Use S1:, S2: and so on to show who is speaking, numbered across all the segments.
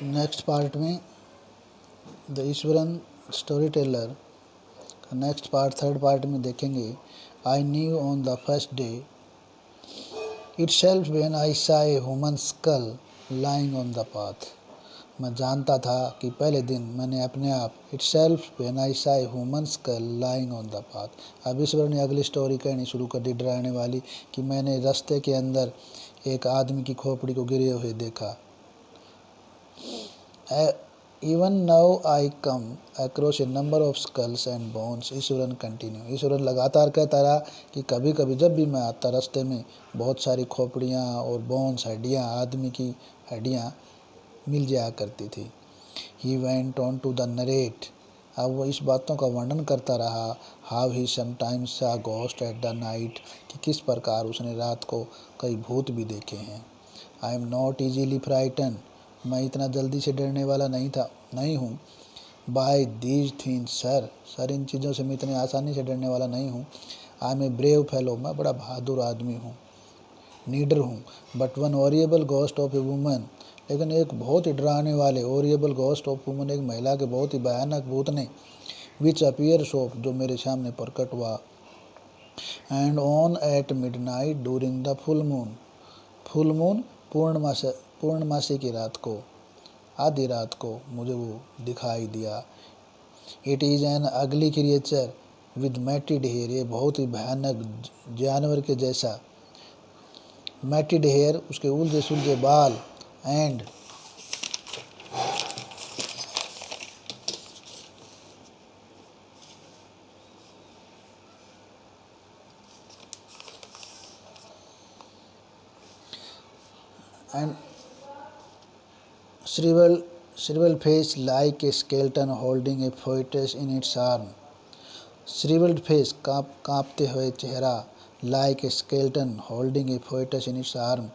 S1: Next part में the Eswaran story teller का next part, third part में देखेंगे। I knew on the first day itself when I saw a human school lying on the path. मैं जानता था कि पहले दिन मैंने अपने आप itself when I saw a human school lying on the path. अब ईश्वर ने अगली स्टोरी कहनी शुरू कर दी डराने वाली कि मैंने रास्ते के अंदर एक आदमी की खोपड़ी को गिरे हुए देखा। Even now I came across a number of skulls and bones, Ishwaran continue. Ishwaran लगातार कहता रहा कि कभी कभी जब भी मैं आता रास्ते में बहुत सारी खोपड़ियाँ और बोन्स, हड्डियाँ, आदमी की हड्डियाँ मिल जाया करती थी। He went on to the narrate, अब वो इस बातों का वर्णन करता रहा। How he sometimes saw ghost at the night, कि किस प्रकार उसने रात को कई भूत भी देखे हैं। I am not easily frighten, मैं इतना जल्दी से डरने वाला नहीं हूँ। बाय दीज थिंग्स सर, इन चीज़ों से मैं इतनी आसानी से डरने वाला नहीं हूँ। I am a brave fellow, मैं बड़ा बहादुर आदमी हूँ, नीडर हूँ। But one horrible ghost of a woman, लेकिन एक बहुत ही डराने वाले ओरिएबल घोस्ट ऑफ वुमन, एक महिला के बहुत ही भयानक भूत ने, विच अपीयर सोप, जो मेरे सामने प्रकट हुआ। And on at midnight during the full moon, पूर्णमासी की रात को, आधी रात को मुझे वो दिखाई दिया। It is an ugly creature with matted hair, ये बहुत ही भयानक जानवर के जैसा, मैटिड हेयर, उसके उलझे सुलझे बाल, and shriveled face like a skeleton holding a fetus in its arm। shriveled face, कांपते हुए चेहरा, like a skeleton holding a fetus in its arm,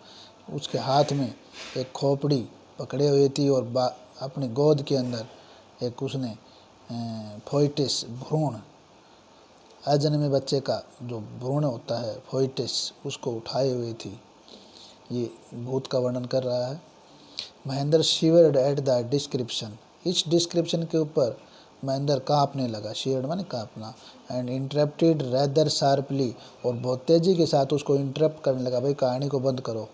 S1: उसके हाथ में एक खोपड़ी पकड़े हुई थी और अपनी गोद के अंदर एक उसने फोइटिस, भ्रूण, अजन्मे बच्चे का जो भ्रूण होता है फोइटिस, उसको उठाए हुए थी। ये भूत का वर्णन कर रहा है। महेंद्र शिवर्ड एट द डिस्क्रिप्शन, इस डिस्क्रिप्शन के ऊपर महेंद्र कांपने लगा, शिवर्ड माने कांपना। एंड इंटरप्टेड रैदर शार्पली, और बहुत तेज़ी के साथ उसको इंटरप्ट करने लगा, भाई कहानी को बंद करो।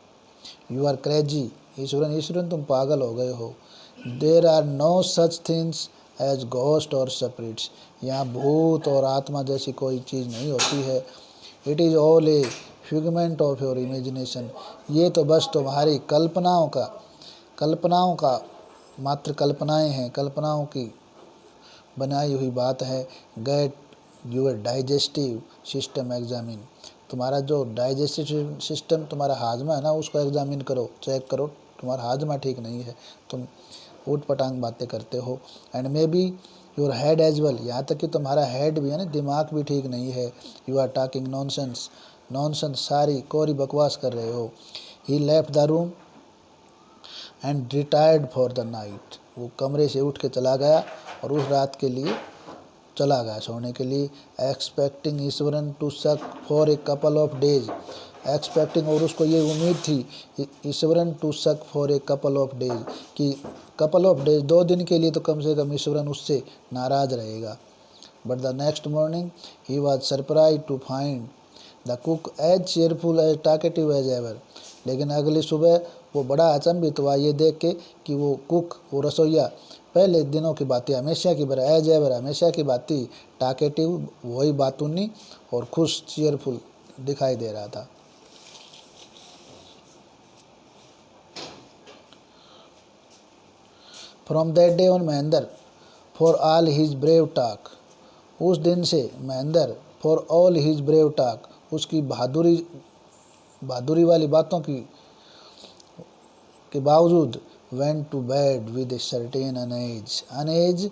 S1: यू आर क्रेजी, ईश्वरन तुम पागल हो गए हो। There are no such things as ghost और स्पिरिट्स, यहाँ भूत और आत्मा जैसी कोई चीज़ नहीं होती है। It is all A figment of your imagination, ये तो बस तुम्हारी कल्पनाओं का मात्र कल्पनाएं हैं, कल्पनाओं की बनाई हुई बात है। Get your digestive system examine, तुम्हारा जो डाइजेस्टिव सिस्टम, तुम्हारा हाजमा है ना, उसको एग्जामिन करो, चेक करो, तुम्हारा हाजमा ठीक नहीं है, तुम ऊट पटांग बातें करते हो। And maybe your head as well, यहाँ तक कि तुम्हारा हेड भी है ना, दिमाग भी ठीक नहीं है। यू आर टॉकिंग नॉनसेंस, सारी कोरी बकवास कर रहे हो। He left the room and retired for the night, वो कमरे से उठ के चला गया और उस रात के लिए चला गया सोने के लिए। Expecting Ishwaran to sulk for a couple of days, expecting, और उसको ये उम्मीद थी, Ishwaran to sulk for a couple of days, कि कपल ऑफ डेज, 2 दिन के लिए तो कम से कम ईश्वरन उससे नाराज़ रहेगा। But the next morning he was surprise to find the cook as cheerful as talkative as ever, लेकिन अगली सुबह वो बड़ा अचंभित हुआ ये देख के कि वो कुक, वो रसोईया, पहले दिनों की बातें हमेशा की तरह एज एवर, हमेशा की बातें, टॉकेटिव, वही बातूनी और खुश, चेयरफुल दिखाई दे रहा था। From that day on Mahendra for all his brave talk, उस दिन से Mahendra for all his brave talk, उसकी बहादुरी वाली बातों के बावजूद, went to bed with a certain unease,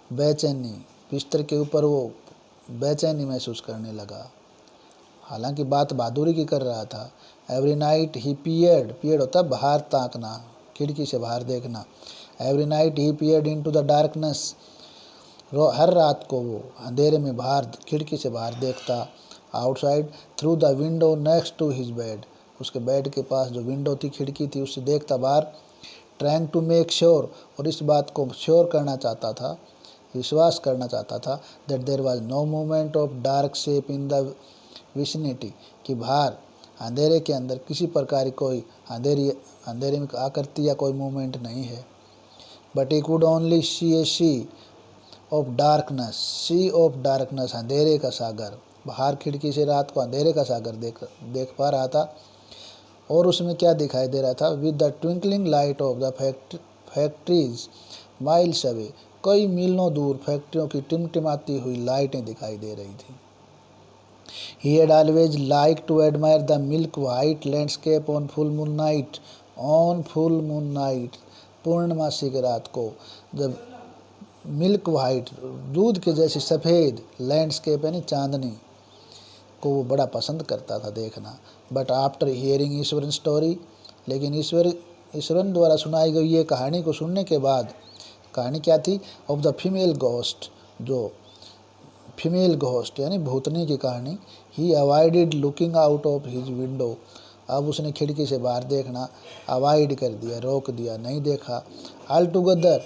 S1: बेचैनी, बिस्तर के ऊपर वो बेचैनी महसूस करने लगा, हालांकि बात बहादुरी की कर रहा था। एवरी नाइट ही पीयर्ड होता है बाहर ताकना, खिड़की से बाहर देखना। Every night he peered into the darkness, हर रात को वो अंधेरे में बाहर, खिड़की से बाहर देखता। Outside through the window next to his bed, उसके बेड के पास जो विंडो थी, खिड़की थी, उससे देखता बाहर। ट्राइंग टू मेक श्योर, और इस बात को श्योर करना चाहता था, विश्वास करना चाहता था, that there was no movement of dark shape in the vicinity, कि बाहर अंधेरे के अंदर किसी प्रकार की कोई अंधेरे में आकृति या कोई मूवमेंट नहीं है। But he could only see a sea of darkness, अंधेरे का सागर। बाहर खिड़की से रात को अंधेरे का सागर देख पा रहा था, और उसमें क्या दिखाई दे रहा था, with the twinkling light of the factories miles away, कई मीलों दूर फैक्ट्रियों की टिमटिमाती हुई लाइटें दिखाई दे रही थी। He had always liked to admire the milk white landscape on full moon night. पूर्णमासी की रात को जब मिल्क वाइट, दूध के जैसी सफ़ेद लैंडस्केप यानी चांदनी को वो बड़ा पसंद करता था देखना। But after hearing Eswaran story, लेकिन ईश्वरन द्वारा सुनाई गई ये कहानी को सुनने के बाद, कहानी क्या थी, ऑफ द फीमेल घोस्ट, जो फीमेल घोस्ट यानी भूतनी की कहानी, he avoided looking out of his window, अब उसने खिड़की से बाहर देखना अवॉइड कर दिया, रोक दिया, नहीं देखा। All together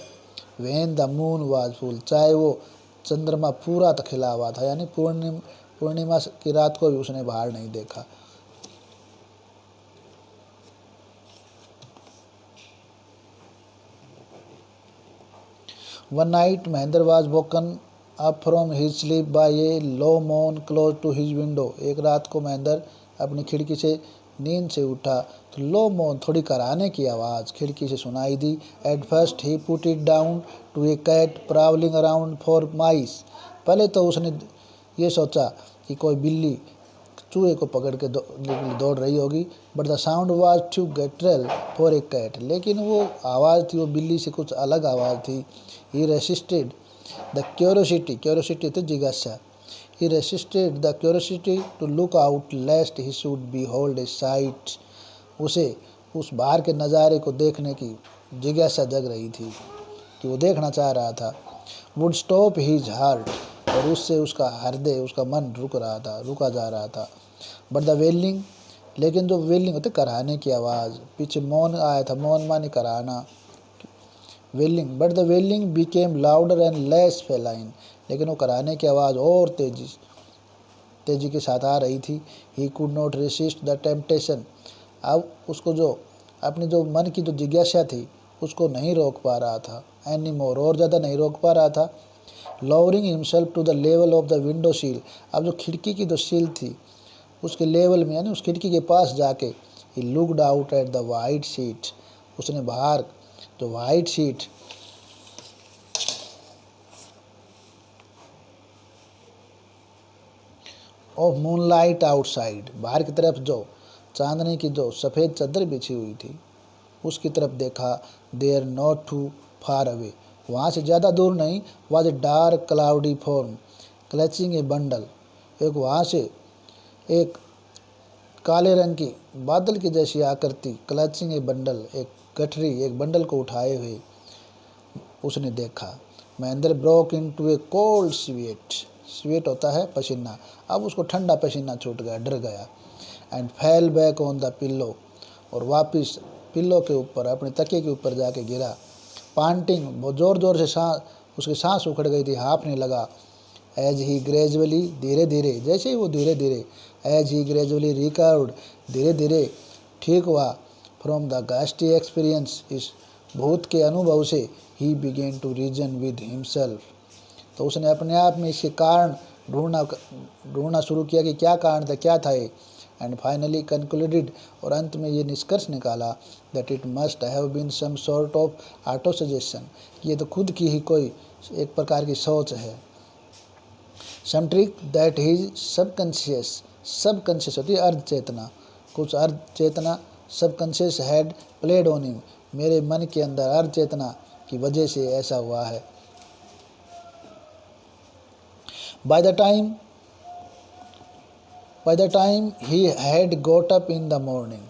S1: when the moon was full, चाहे वो चंद्रमा पूरा खिला हुआ था, यानी पूर्णिमा की रात को भी उसने बाहर नहीं देखा। One night Mahendra was woken up from his sleep by a low moan close to his window, एक रात को महेंद्र अपनी खिड़की से नींद से उठा तो लो मोन, थोड़ी कराने की आवाज़ खिड़की से सुनाई दी। At first he put it down to a cat prowling around for mice, पहले तो उसने ये सोचा कि कोई बिल्ली चूहे को पकड़ के दौड़ रही होगी। But the sound was too guttural for a cat, लेकिन वो आवाज़ थी, वो बिल्ली से कुछ अलग आवाज़ थी। ही रेसिस्टेड द क्यूरोसिटी तो जिज्ञासा, he resisted the curiosity to look out lest he should behold a sight, उसे उस बाहर के नज़ारे को देखने की जिज्ञासा जग रही थी कि वो देखना चाह रहा था। would stop his heart, और उससे उसका हृदय, उसका मन रुका जा रहा था। बट द वेलिंग, लेकिन जो वेलिंग होते कराहने की आवाज़, पीछे मौन आया था, मौन माने कराहना, wailing, but the wailing became louder and less feline, लेकिन वो कराने की आवाज़ और तेज़ी के साथ आ रही थी। He could not resist the temptation, अब उसको जो अपनी जो मन की जो जिज्ञासा थी उसको नहीं रोक पा रहा था, एनी मोर, और ज़्यादा नहीं रोक पा रहा था। Lowering himself to the level of the window sill, अब जो खिड़की की जो सील थी उसके लेवल में, यानी उस खिड़की के पास जाके, he looked out at the white sheet, उसने बाहर जो white sheet of moonlight outside, बाहर की तरफ जो चांदनी की जो सफ़ेद चादर बिछी हुई थी उसकी तरफ देखा। There not too far away, वहाँ से ज़्यादा दूर नहीं, was a dark cloudy form clutching a bundle, एक वहाँ से एक काले रंग की बादल की जैसी आकृति, क्लचिंग ए बंडल, एक गठरी, एक बंडल को उठाए हुए उसने देखा। महेंद्र ब्रोक इनटू ए कोल्ड स्वेट होता है पसीना, अब उसको ठंडा पसीना छूट गया, डर गया। And fell back on the pillow, और वापस पिल्लो के ऊपर, अपने तकिए के ऊपर जाके गिरा। पांटिंग, बहुत ज़ोर ज़ोर से उसकी सांस उखड़ गई थी, हाँफने लगा। एज ही ग्रेजुअली, धीरे धीरे, जैसे ही वो धीरे धीरे, एज ही ग्रेजुअली रिकवर्ड, धीरे धीरे ठीक हुआ, फ्रॉम द गास्टी एक्सपीरियंस, इस भूत के अनुभव से, he began to reason with himself, तो उसने अपने आप में इसके कारण ढूंढना शुरू किया कि क्या कारण था, क्या था ये। एंड फाइनली कंक्लूडेड, और अंत में ये निष्कर्ष निकाला, that it must have been some sort of auto suggestion, ये तो खुद की ही कोई एक प्रकार की सोच है। Some trick that his subconscious होती है अर्ध चेतना, कुछ अर्ध चेतना subconscious had played on him, मेरे मन के अंदर अर्ध चेतना की वजह से ऐसा हुआ है। By the time he had got up in the morning,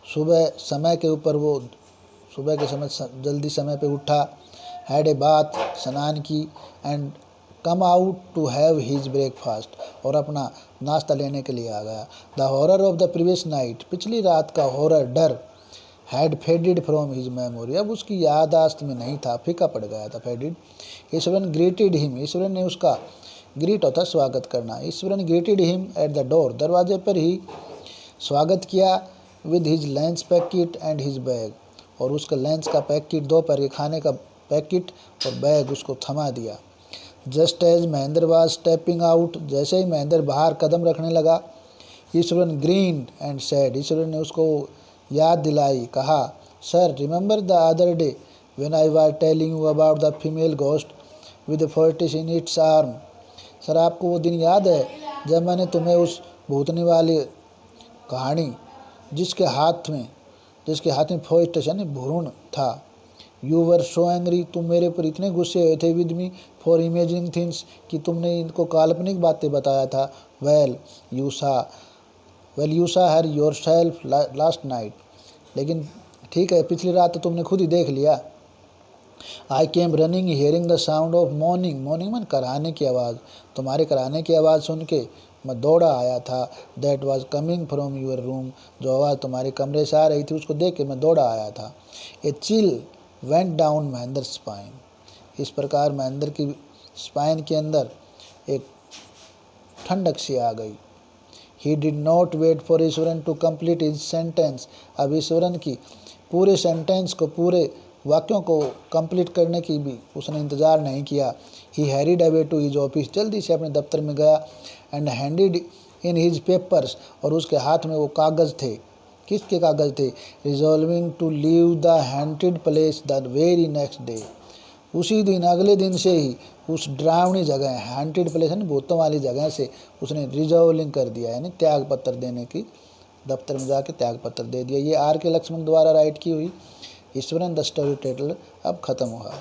S1: सुबह समय के ऊपर वो सुबह के समय जल्दी समय पे उठा। had a bath, स्नान की। and come out to have his breakfast, और अपना नाश्ता लेने के लिए आ गया। the horror of the previous night, पिछली रात का हॉरर, डर, had faded from his memory, अब उसकी यादाश्त में नहीं था, फीका पड़ गया था, faded. Eswaran greeted him, Eswaran ने उसका, ग्रीट होता स्वागत करना, Eswaran greeted him at the door, दरवाजे पर ही स्वागत किया, with his lunch packet and his bag, और उसका लंच का पैकेट, दोपहर के खाने का पैकेट और बैग उसको थमा दिया। Just as Mahendra was stepping out, जैसे ही महेंद्र बाहर कदम रखने लगा, Ishwaran grinned and said, Ishwaran ने उसको याद दिलाई, कहा, sir remember the other day when I was telling you about the female ghost with foetus in its arm, sir आपको वो दिन याद है जब मैंने तुम्हें उस भूतनी वाली कहानी जिसके हाथ में फर्टिस यानी भ्रूण था, यू वर सो एंग्री, तुम मेरे पर इतने गुस्से हुए थे, with me for imaging things, कि तुमने इनको काल्पनिक बातें बताया था, वेल यू सा हर योर सेल्फ लास्ट नाइट, लेकिन ठीक है पिछली रात तो तुमने खुद ही देख लिया। I came running hearing the sound of moaning, moaning मन कराने की आवाज़, तुम्हारे कराने की आवाज़ सुन के मैं दौड़ा आया था, that was coming from your room, जो आवाज़ तुम्हारे कमरे से आ रही थी उसको देख के मैं दौड़ा आया था। A chill went down Mahendra spine, इस प्रकार महेंद्र की स्पाइन के अंदर एक ठंडक सी आ गई। He did not wait for Ishwaran to complete his sentence, अब ईश्वरन की पूरे सेंटेंस को, पूरे वाक्यों को कंप्लीट करने की भी उसने इंतज़ार नहीं किया। ही हैरिड अवे टू हिज ऑफिस, जल्दी से अपने दफ्तर में गया, and handed in his papers, और उसके हाथ में वो कागज़ थे, किसके कागज़ थे, resolving to leave the haunted place the very next day, उसी दिन, अगले दिन से ही उस डरावनी जगह, हैंटेड प्लेस यानी भूतों वाली जगह से उसने रिजॉल्विंग कर दिया, यानी त्याग पत्र देने की, दफ्तर में जाके त्याग पत्र दे दिया। ये आर के लक्ष्मण द्वारा राइट की हुई ईश्वरन द स्टोरी टेलर अब ख़त्म हुआ।